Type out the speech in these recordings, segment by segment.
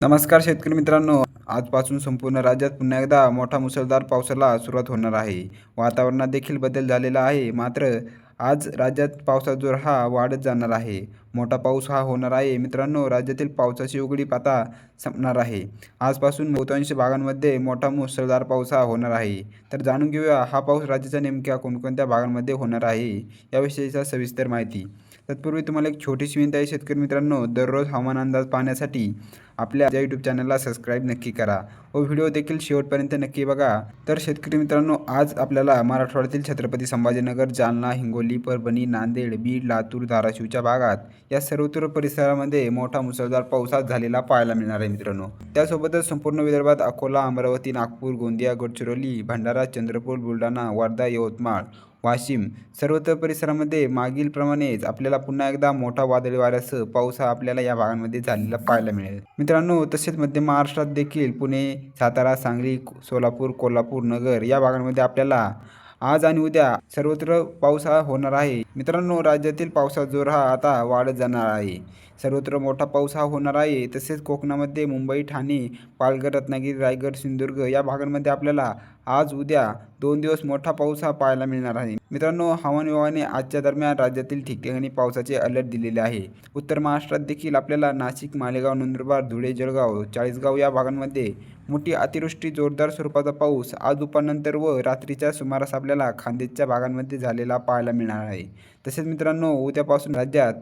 नमस्कार शेतकरी मित्रांनो, आजपासून संपूर्ण राज्यात पुन्हा एकदा मोठा मुसळधार पावसाला सुरुवात होणार आहे. वातावरणात देखील बदल झालेला आहे. मात्र आज राज्यात पावसाचा जोर हा वाढत जाणार आहे. मोठा पाऊस हा होणार आहे. मित्रांनो, राज्यातील पावसाची उघडीप आता संपणार आहे. आजपासून बहुतांश भागांमध्ये मोठा मुसळधार पाऊस हा होणार आहे. तर जाणून घेऊया हा पाऊस राज्याच्या नेमक्या कोणकोणत्या भागांमध्ये होणार आहे याविषयीचा सविस्तर माहिती. तत्पूर्वी तुम्हाला एक छोटीशी विनंती आहे शेतकरी मित्रांनो, दररोज हवामान अंदाज पाहण्यासाठी आपल्या यूट्यूब चॅनलला सबस्क्राईब नक्की करा व व्हिडिओ देखील शेवटपर्यंत नक्की बघा. तर शेतकरी मित्रांनो, आज आपल्याला मराठवाड्यातील छत्रपती संभाजीनगर, जालना, हिंगोली, परभणी, नांदेड, बीड, लातूर, धाराशिवच्या भागात या सर्वत्र परिसरामध्ये मोठा मुसळधार पाऊस आज झालेला पाहायला मिळणार आहे मित्रांनो. त्यासोबतच संपूर्ण विदर्भात अकोला, अमरावती, नागपूर, गोंदिया, गडचिरोली, भंडारा, चंद्रपूर, बुलढाणा, वर्धा, यवतमाळ, वाशिम सर्वत्र परिसरामध्ये मागील प्रमाणेच आपल्याला पुन्हा एकदा मोठा वादळी वाऱ्यासह पाऊस हा आपल्याला या भागांमध्ये झालेला पाहायला मिळेल मित्रांनो. तसेच मध्य महाराष्ट्रात देखील पुणे, सातारा, सांगली, सोलापूर, कोल्हापूर, नगर या भागांमध्ये आपल्याला आज आणि उद्या सर्वत्र पाऊस हा होणार आहे. मित्रांनो, राज्यातील पावसाचा जोर हा आता वाढत जाणार आहे. सर्वत्र मोठा पाऊस हा होणार आहे. तसेच कोकणामध्ये मुंबई, ठाणे, पालघर, रत्नागिरी, रायगड, सिंधुदुर्ग या भागांमध्ये आपल्याला आज उद्या 2 दिवस मोठा पाऊस हा पाहायला मिळणार आहे. मित्रांनो, हवामान विभागाने आजच्या दरम्यान राज्यातील ठिकठिकाणी पावसाचे अलर्ट दिलेले आहे. उत्तर महाराष्ट्रात देखील आपल्याला नाशिक, मालेगाव, नंदुरबार, धुळे, जळगाव, चाळीसगाव या भागांमध्ये मोठी अतिवृष्टी, जोरदार स्वरूपाचा पाऊस आज दुपारनंतर व रात्रीच्या सुमारास आपल्याला खान्देशच्या भागांमध्ये झालेला पाहायला मिळणार आहे. तसेच मित्रांनो, उद्यापासून राज्यात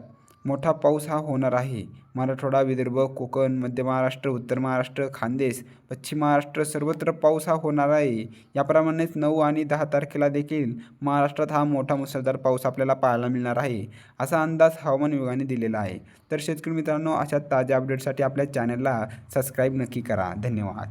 मोठा पाऊस हा होणार आहे. मराठवाडा, विदर्भ, कोकण, मध्य महाराष्ट्र, उत्तर महाराष्ट्र, खान्देश, पश्चिम महाराष्ट्र सर्वत्र पाऊस हा होणार आहे. याप्रमाणेच 9 आणि 10 तारखेला देखील महाराष्ट्रात हा मोठा मुसळधार पाऊस आपल्याला पाहायला मिळणार आहे, असा अंदाज हवामान विभागाने दिलेला आहे. तर शेतकरी मित्रांनो, अशा ताज्या अपडेटसाठी आपल्या चॅनलला सबस्क्राईब नक्की करा. धन्यवाद.